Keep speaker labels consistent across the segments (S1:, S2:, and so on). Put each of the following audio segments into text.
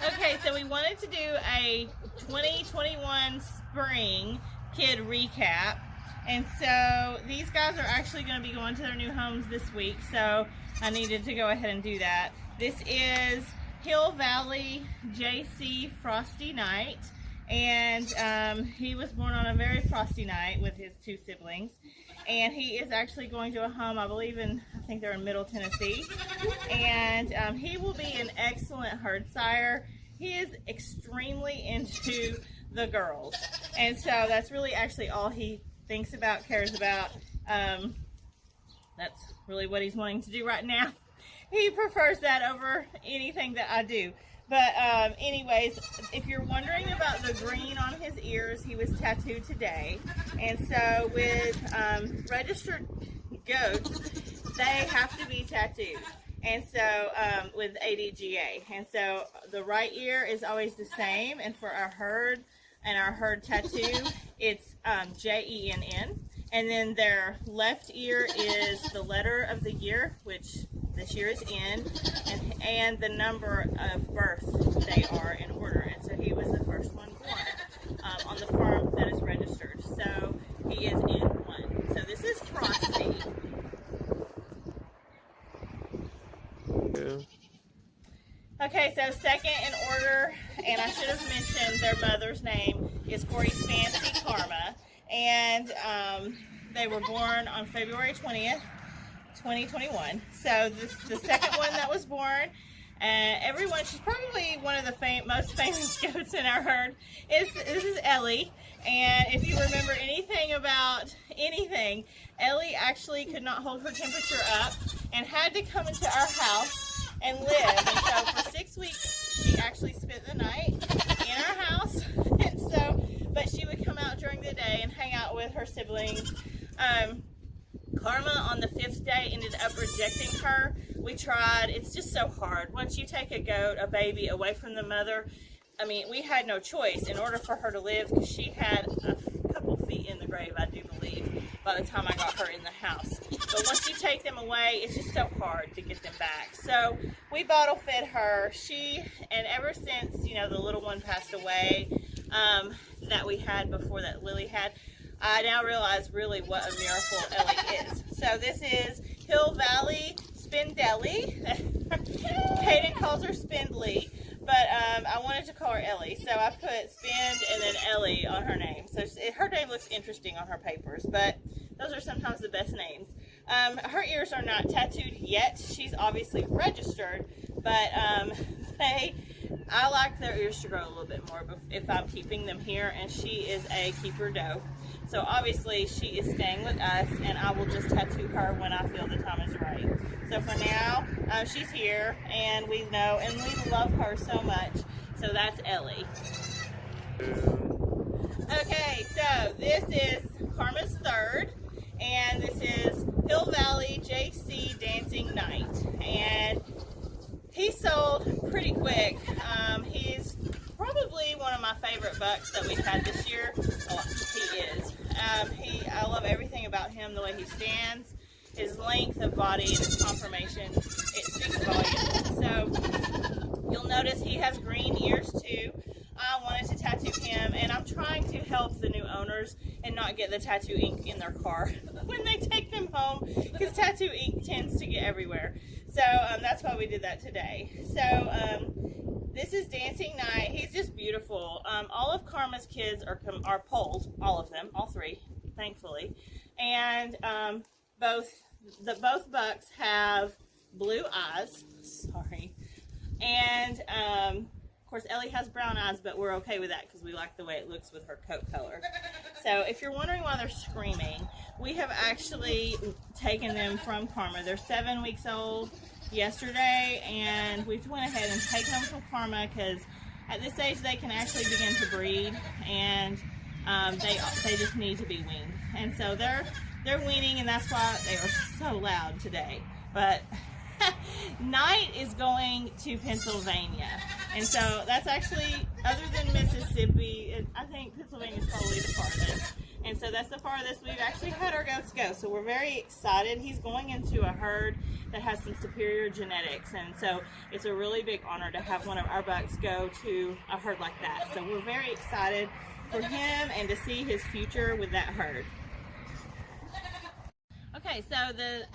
S1: Okay, so we wanted to do a 2021 spring kid recap. And so these guys are actually going to be going to their new homes this week. So I needed to go ahead and do that. This is Hill Valley JC Frosty Night. And he was born on a very frosty night with his two siblings. And he is actually going to a home, I believe I think they're in Middle Tennessee. And he will be an excellent herd sire. He is extremely into the girls. And so that's really actually all he thinks about, cares about. That's really what he's wanting to do right now. He prefers that over anything that I do. But anyways, if you're wondering about the green on his ears, he was tattooed today. And so with registered goats, they have to be tattooed. And so with ADGA. And so the right ear is always the same. And for our herd tattoo, it's JENN. And then their left ear is the letter of the year, which this year is N, and the number of birth they are in order. And so he was the first one born on the farm that is registered. So he is N1. So this is Frosty. Yeah. Okay, so second in order, and I should have mentioned their mother's name is Corey's Fancy Karma. And they were born on February 20th, 2021. So this the second one that was born. Everyone, she's probably one of the most famous goats in our herd. This is Ellie. And if you remember anything about anything, Ellie actually could not hold her temperature up and had to come into our house and live. And so for 6 weeks, she actually spent the night in our house. And so, but she would come out during the day and hang out with her siblings. Karma on the 5th day ended up rejecting her. We tried. It's just so hard. Once you take a baby away from the mother, I mean, we had no choice in order for her to live, because she had a couple feet in the grave, I do believe, by the time I got her in the house. But once you take them away, it's just so hard to get them back. So we bottle fed her. And ever since, the little one passed away, that we had before that Lily had, I now realize really what a miracle Ellie is. So this is Hill Valley Spindelly. Kaden calls her Spindly, but I wanted to call her Ellie. So I put Spind and then Ellie on her name. So her name looks interesting on her papers, but those are sometimes the best names. Her ears are not tattooed yet. She's obviously registered, but I like their ears to grow a little bit more if I'm keeping them here, and she is a keeper doe. So obviously she is staying with us, and I will just tattoo her when I feel the time is right. So for now, she's here, and we know and we love her so much. So that's Ellie. Okay, so this is Karma's third, and this is Hill Valley JC Dancing Night. And he sold pretty quick. He's probably one of my favorite bucks that we've had this year. Oh, he is. I love everything about him, the way he stands, his length of body, and his conformation. It speaks volumes. So you'll notice he has green ears too. I wanted to tattoo him, and I'm trying to help the new owners and not get the tattoo ink in their car when they take them home, because tattoo ink tends to get everywhere. So that's why we did that today. So this is Dancing Night. He's just beautiful. All of Karma's kids are polled, all of them, all three, thankfully. And both bucks have blue eyes. Sorry. And of course, Ellie has brown eyes, but we're okay with that because we like the way it looks with her coat color. So if you're wondering why they're screaming, we have actually taken them from Karma. They're 7 weeks old yesterday, and we went ahead and taken them from Karma because at this age they can actually begin to breed, and they just need to be weaned. And so they're weaning, and that's why they are so loud today. But Knight is going to Pennsylvania, and so that's actually, other than Mississippi, I think Pennsylvania is probably the farthest, and so that's the farthest we've actually had our goats go. So we're very excited. He's going into a herd that has some superior genetics, and so it's a really big honor to have one of our bucks go to a herd like that. So we're very excited for him and to see his future with that herd. Okay, so the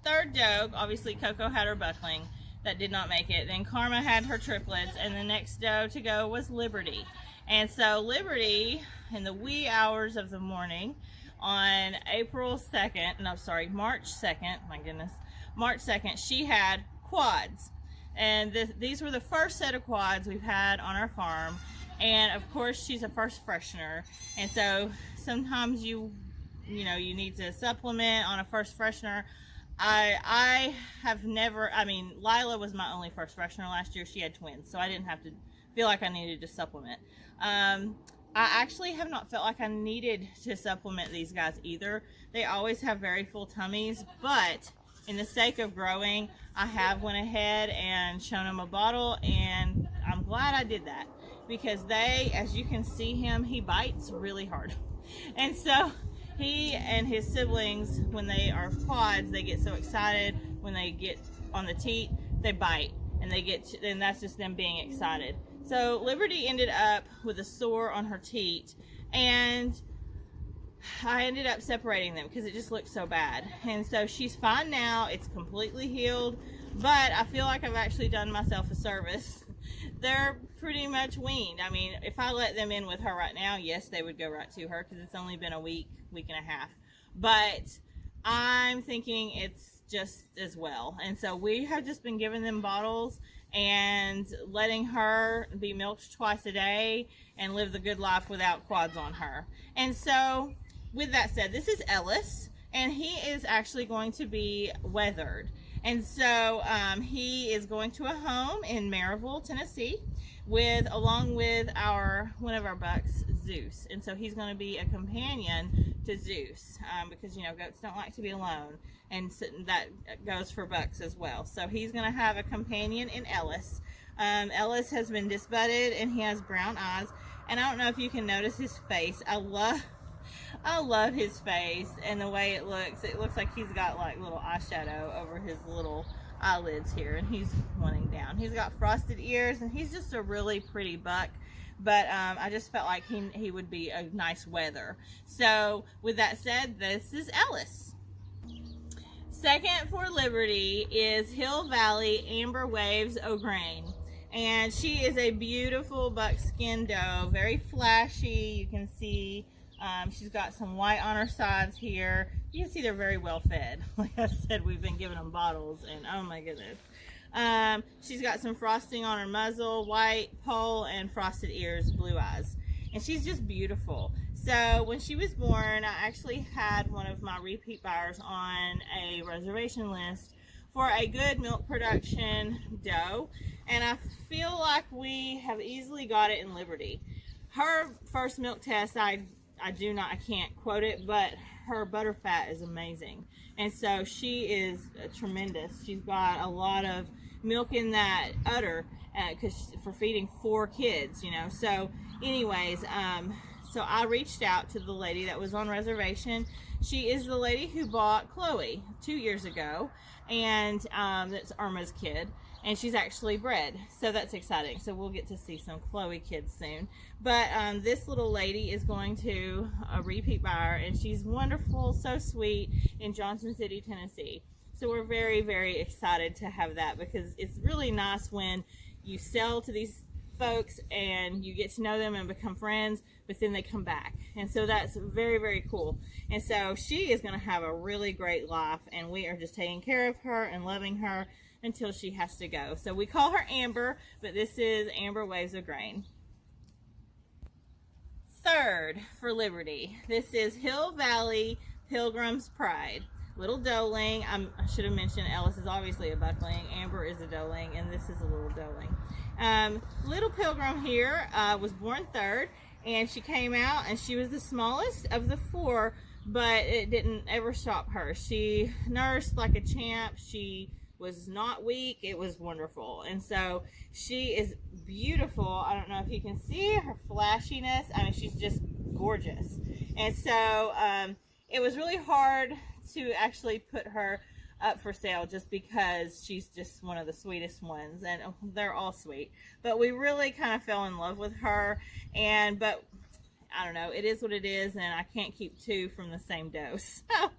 S1: third doe, obviously Coco had her buckling that did not make it. Then Karma had her triplets, and the next doe to go was Liberty. And so Liberty, in the wee hours of the morning on March 2nd, my goodness, March 2nd, she had quads. And these were the first set of quads we've had on our farm. And of course, she's a first freshener. And so sometimes you need to supplement on a first freshener. I have never, Lila was my only first freshener last year. She had twins, so I didn't have to feel like I needed to supplement. I actually have not felt like I needed to supplement these guys either. They always have very full tummies, but in the sake of growing, I have went ahead and shown them a bottle, and I'm glad I did that, because as you can see him, he bites really hard. And so he and his siblings, when they are quads, they get so excited. When they get on the teat, they bite, and that's just them being excited. So Liberty ended up with a sore on her teat, and I ended up separating them because it just looked so bad. And so she's fine now. It's completely healed, but I feel like I've actually done myself a service. They're pretty much weaned. I mean, if I let them in with her right now, yes, they would go right to her, because it's only been a week and a half. But I'm thinking it's just as well. And so we have just been giving them bottles and letting her be milked twice a day and live the good life without quads on her. And so with that said, this is Ellis, and he is actually going to be weathered. And so he is going to a home in Maryville, Tennessee, along with one of our bucks, Zeus. And so he's going to be a companion to Zeus, because goats don't like to be alone, and that goes for bucks as well. So he's going to have a companion in Ellis. Ellis has been disbudded, and he has brown eyes, and I don't know if you can notice his face. I love his face and the way it looks. It looks like he's got like little eyeshadow over his little eyelids here, and he's pointing down. He's got frosted ears, and he's just a really pretty buck. But I just felt like he would be a nice weather. So with that said, this is Ellis. Second for Liberty is Hill Valley Amber Waves O'Grain. And she is a beautiful buckskin doe, very flashy. You can see she's got some white on her sides here. You can see they're very well fed. Like I said, we've been giving them bottles, and oh my goodness. She's got some frosting on her muzzle, white poll, and frosted ears, blue eyes. And she's just beautiful. So when she was born, I actually had one of my repeat buyers on a reservation list for a good milk production doe. And I feel like we have easily got it in Liberty. Her first milk test, I can't quote it, but her butter fat is amazing. And so she is tremendous. She's got a lot of milk in that udder for feeding 4 kids, So anyways, so I reached out to the lady that was on reservation. She is the lady who bought Chloe 2 years ago, and that's Irma's kid. And she's actually bred, so that's exciting. So we'll get to see some Chloe kids soon. But this little lady is going to a repeat buyer, and she's wonderful, so sweet, in Johnson City, Tennessee. So we're very, very excited to have that, because it's really nice when you sell to these folks and you get to know them and become friends, but then they come back. And so that's very, very cool. And so she is going to have a really great life, and we are just taking care of her and loving her until she has to go. So we call her Amber, but this is Amber Waves of Grain. Third for Liberty, this is Hill Valley Pilgrim's Pride. Little doeling. I should have mentioned Ellis is obviously a buckling, Amber is a doeling, and this is a little doeling. Little Pilgrim here was born third, and she came out, and she was the smallest of the 4, but it didn't ever stop her. She nursed like a champ. She was not weak. It was wonderful. And so she is beautiful. I don't know if you can see her flashiness. I mean, she's just gorgeous. And so it was really hard to actually put her up for sale just because she's just one of the sweetest ones, and they're all sweet, but we really kind of fell in love with her. But I don't know, it is what it is, and I can't keep two from the same dose. So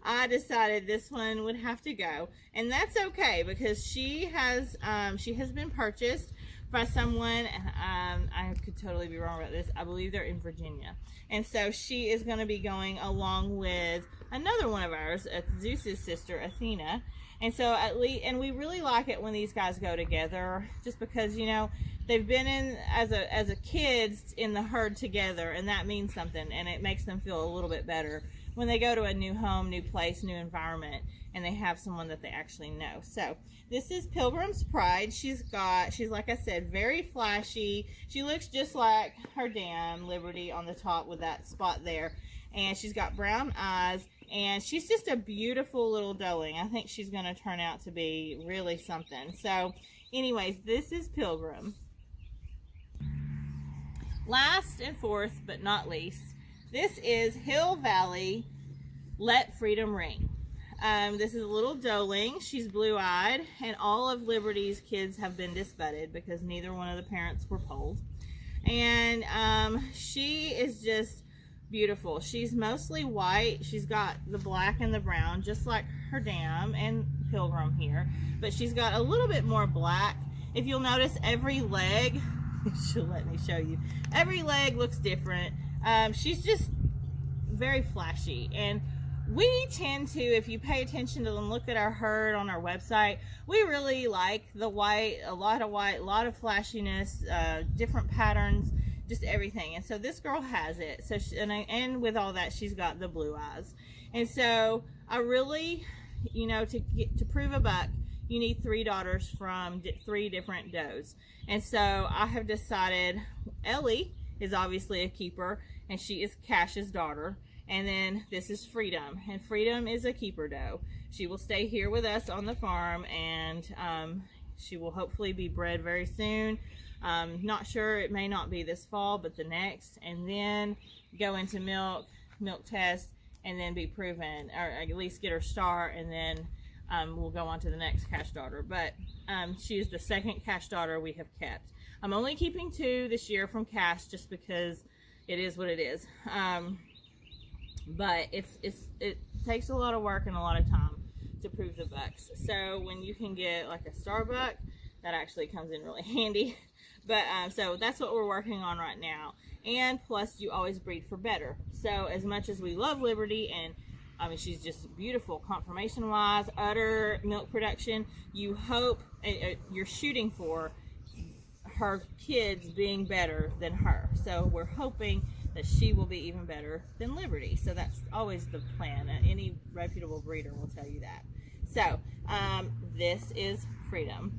S1: I decided this one would have to go, and that's okay because she has been purchased by someone, and I could totally be wrong about this. I believe they're in Virginia, and so she is going to be going along with another one of ours, Zeus's sister, Athena. And so and we really like it when these guys go together, just because, you know, they've been in as a kids in the herd together, and that means something, and it makes them feel a little bit better when they go to a new home, new place, new environment, and they have someone that they actually know. So this is Pilgrim's Pride. She's like I said, very flashy. She looks just like her dam, Liberty, on the top with that spot there, and she's got brown eyes, and she's just a beautiful little doeling. I think she's going to turn out to be really something. So anyways, this is Pilgrim. Last and fourth but not least, this is Hill Valley Let Freedom Ring. This is a little doeling. She's blue-eyed, and all of Liberty's kids have been disbudded because neither one of the parents were polled. And she is just beautiful. She's mostly white. She's got the black and the brown, just like her dam and Pilgrim here, but she's got a little bit more black. If you'll notice, every leg, she'll let me show you, every leg looks different. She's just very flashy, and we tend to, if you pay attention to them, look at our herd on our website, we really like the white, a lot of flashiness, different patterns, just everything. And so this girl has it. So and with all that, she's got the blue eyes. And so I really, you know, to prove a buck, you need 3 daughters from 3 different does. And so I have decided Ellie is obviously a keeper, and she is Cash's daughter. And then this is Freedom, and Freedom is a keeper doe. She will stay here with us on the farm, and she will hopefully be bred very soon. Not sure, it may not be this fall, but the next, and then go into milk test, and then be proven, or at least get her star, and then we'll go on to the next Cash daughter. But she is the second Cash daughter we have kept. I'm only keeping 2 this year from Cash just because it is what it is. But it takes a lot of work and a lot of time to prove the bucks. So when you can get like a star buck, that actually comes in really handy. But so that's what we're working on right now. And plus, you always breed for better. So as much as we love Liberty, and I mean, she's just beautiful conformation wise, udder, milk production, you hope, you're shooting for her kids being better than her. So we're hoping that she will be even better than Liberty. So that's always the plan. Any reputable breeder will tell you that. So this is Freedom.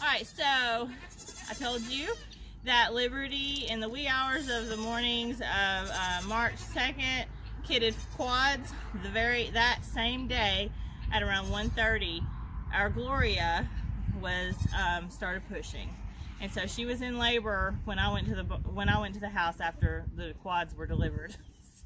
S1: All right, so I told you that Liberty, in the wee hours of the mornings of March 2nd, kidded quads. That same day at around 1:30, our Gloria was started pushing. And so she was in labor when I went to the house after the quads were delivered.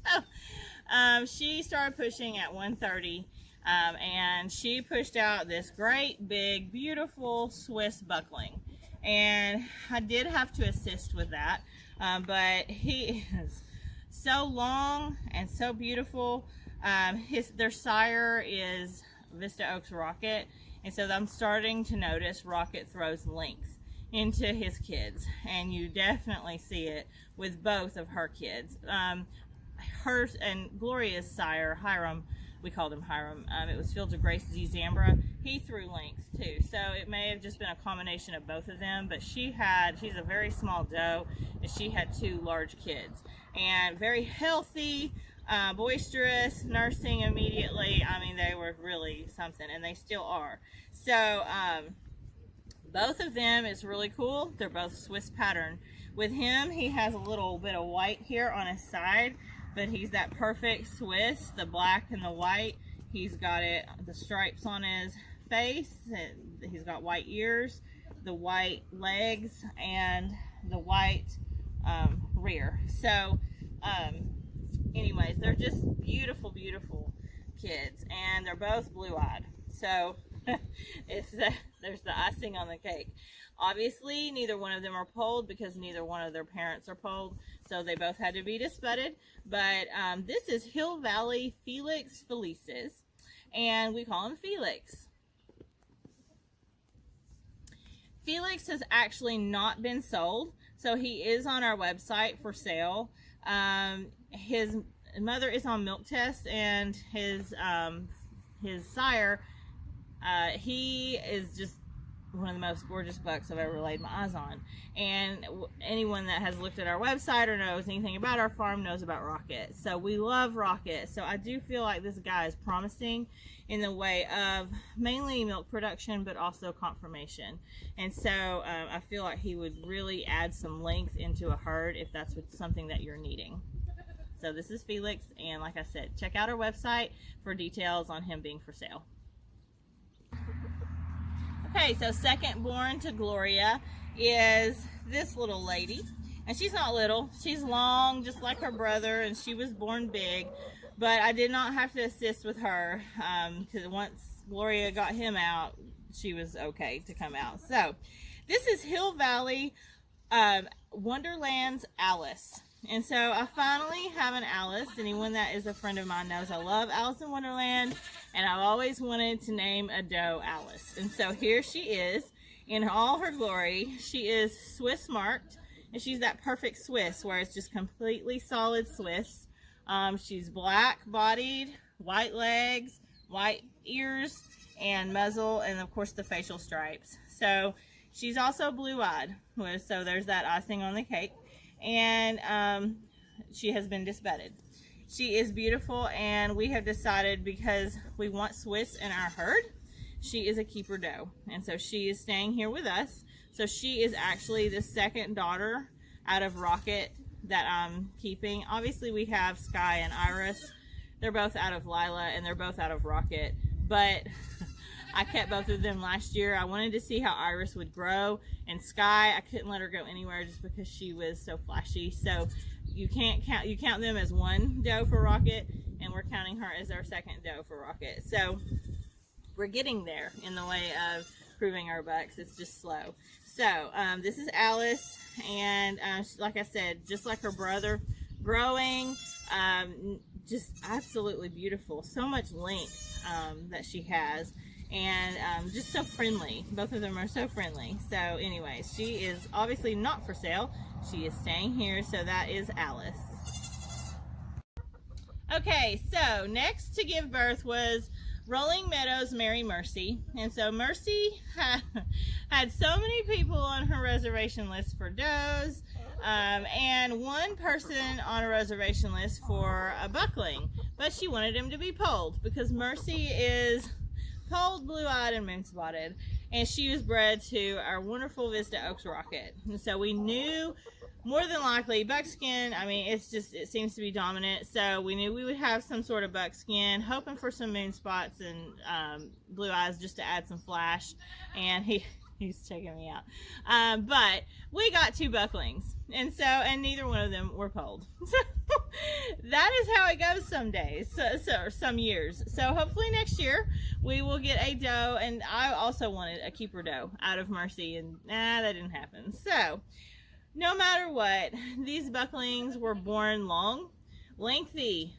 S1: So she started pushing at 1:30, and she pushed out this great big beautiful Swiss buckling. And I did have to assist with that, but he is so long and so beautiful. Their sire is Vista Oaks Rocket, and so I'm starting to notice Rocket throws length into his kids, and you definitely see it with both of her kids. Hers and Gloria's sire, Hiram, we called him Hiram, it was Fields of Grace Z Zambra. He threw length too, so it may have just been a combination of both of them, but she's a very small doe, and she had 2 large kids, and very healthy, boisterous, nursing immediately. I mean, they were really something, and they still are. So both of them is really cool. They're both Swiss pattern. With him, he has a little bit of white here on his side, but he's that perfect Swiss. The black and the white He's got the stripes on his face, he's got white ears, the white legs, and the white rear. So anyways, they're just beautiful, beautiful kids, and they're both blue-eyed. So there's the icing on the cake. Obviously, neither one of them are polled because neither one of their parents are polled, so they both had to be disputed. But this is Hill Valley Felix Felices, and we call him Felix. Felix has actually not been sold, so he is on our website for sale. His mother is on milk test, and his sire, he is just one of the most gorgeous bucks I've ever laid my eyes on. And anyone that has looked at our website or knows anything about our farm knows about Rocket. So we love Rocket. So I do feel like this guy is promising in the way of mainly milk production, but also conformation. And so I feel like he would really add some length into a herd if that's something that you're needing. So this is Felix, and like I said, check out our website for details on him being for sale. Okay, so second born to Gloria is this little lady. And she's not little, she's long, just like her brother, and she was born big. But I did not have to assist with her, because once Gloria got him out, she was okay to come out. So, this is Hill Valley Wonderland's Alice. And so I finally have an Alice. Anyone that is a friend of mine knows I love Alice in Wonderland, and I've always wanted to name a doe Alice. And so here she is in all her glory. She is Swiss marked, and she's that perfect Swiss where it's just completely solid Swiss. She's black bodied, white legs, white ears, and muzzle, and of course the facial stripes. So she's also blue-eyed, so there's that icing on the cake. And she has been disbedded. She is beautiful, and we have decided, because we want Swiss in our herd, she is a keeper doe, and so she is staying here with us. So she is actually the second daughter out of Rocket that I'm keeping. Obviously we have Sky and Iris. They're both out of Lila, and they're both out of Rocket, but I kept both of them last year. I wanted to see how Iris would grow, and Sky, I couldn't let her go anywhere just because she was so flashy. So you count them as one doe for Rocket, and we're counting her as our second doe for Rocket. So we're getting there in the way of proving our bucks. It's just slow. So this is Alice, and like I said, just like her brother, growing, just absolutely beautiful. So much length that she has. And just so friendly. Both of them are so friendly. So anyways, she is obviously not for sale. She is staying here. So that is Alice. Okay, so next to give birth was Rolling Meadows Mary Mercy. And so Mercy had so many people on her reservation list for does, and one person on a reservation list for a buckling, but she wanted him to be polled because Mercy is polled, blue-eyed, and moon-spotted, and she was bred to our wonderful Vista Oaks Rocket. And so we knew more than likely buckskin, I mean, it seems to be dominant, so we knew we would have some sort of buckskin, hoping for some moon spots and blue eyes just to add some flash. And he's checking me out, but we got two bucklings, and neither one of them were polled. So that is how it goes some days, so some years. So hopefully next year we will get a doe, and I also wanted a keeper doe out of Mercy, and that didn't happen. So no matter what, these bucklings were born long, lengthy,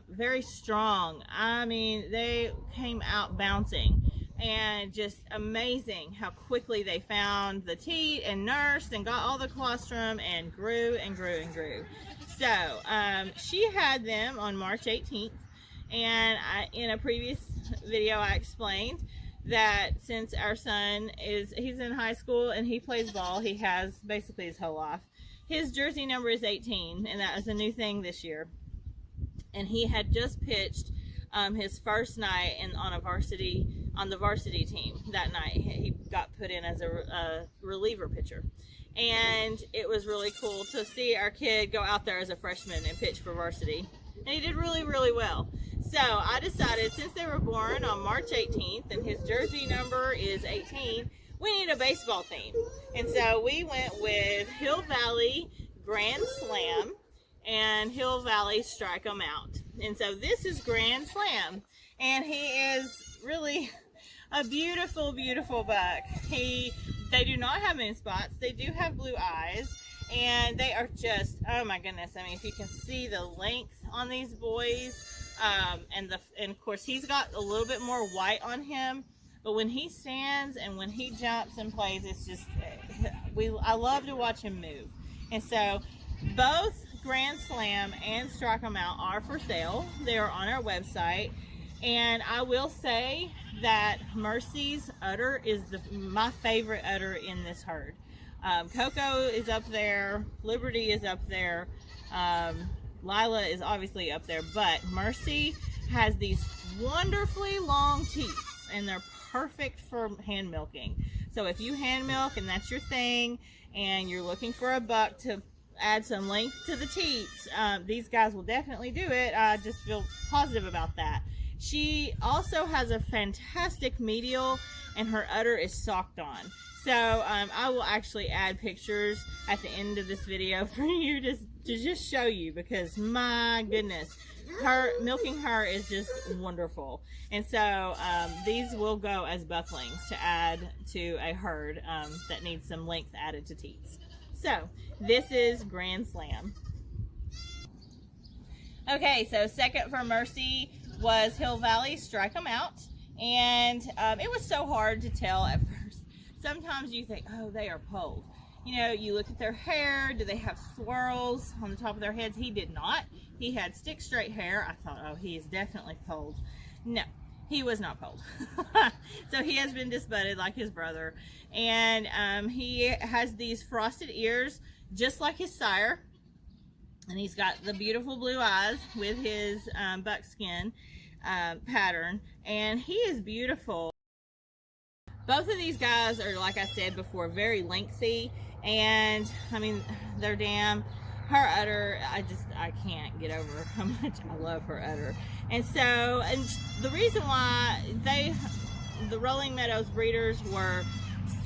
S1: very strong. I mean, they came out bouncing, and just amazing how quickly they found the teat and nursed and got all the colostrum and grew and grew and grew. So she had them on March 18th, and in a previous video I explained that since our son he's in high school and he plays ball, he has basically his whole life. His jersey number is 18, and that is a new thing this year. And he had just pitched his first night on the varsity team that night. He got put in as a reliever pitcher, and it was really cool to see our kid go out there as a freshman and pitch for varsity, and he did really, really well. So I decided, since they were born on March 18th and his jersey number is 18, we need a baseball theme. And so we went with Hill Valley Grand Slam and Hill Valley Strike 'em Out. And so this is Grand Slam, and he is really a beautiful, beautiful buck. They do not have moon spots. They do have blue eyes, and they are just, oh my goodness. I mean, if you can see the length on these boys, and of course he's got a little bit more white on him, but when he stands and when he jumps and plays, it's just, I love to watch him move. And so both Grand Slam and Strike 'em Out are for sale. They are on our website. And I will say that Mercy's udder is my favorite udder in this herd. Coco is up there, Liberty is up there, Lila is obviously up there, but Mercy has these wonderfully long teeth, and they're perfect for hand milking. So if you hand milk and that's your thing, and you're looking for a buck to add some length to the teats, these guys will definitely do it. I just feel positive about that. She also has a fantastic medial, and her udder is socked on. So I will actually add pictures at the end of this video for you to just show you, because my goodness, milking her is just wonderful. And so these will go as bucklings to add to a herd that needs some length added to teats. So this is Grand Slam. Okay, so second for Mercy was Hill Valley Strike 'em Out, and it was so hard to tell at first. Sometimes you think, oh, they are polled. You know, you look at their hair. Do they have swirls on the top of their heads? He did not. He had stick straight hair. I thought, oh, he is definitely polled. No, he was not polled. So he has been disbudded like his brother, and he has these frosted ears just like his sire, and he's got the beautiful blue eyes with his buckskin pattern, and he is beautiful. Both of these guys are, like I said before, very lengthy, and I mean, they're her udder, I can't get over how much I love her udder. And so, and the reason why the Rolling Meadows breeders were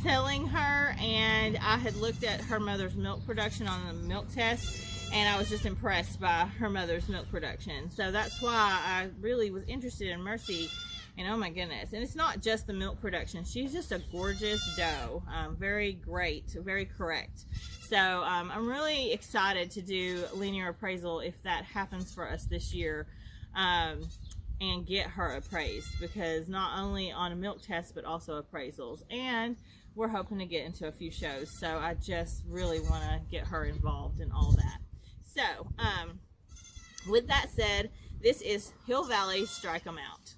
S1: selling her, and I had looked at her mother's milk production on the milk test, and I was just impressed by her mother's milk production. So that's why I really was interested in Mercy. And oh my goodness, and it's not just the milk production. She's just a gorgeous doe, very great, very correct. So I'm really excited to do linear appraisal if that happens for us this year, and get her appraised, because not only on a milk test but also appraisals, and we're hoping to get into a few shows. So I just really want to get her involved in all that. So with that said, this is Hill Valley Strike 'em Out.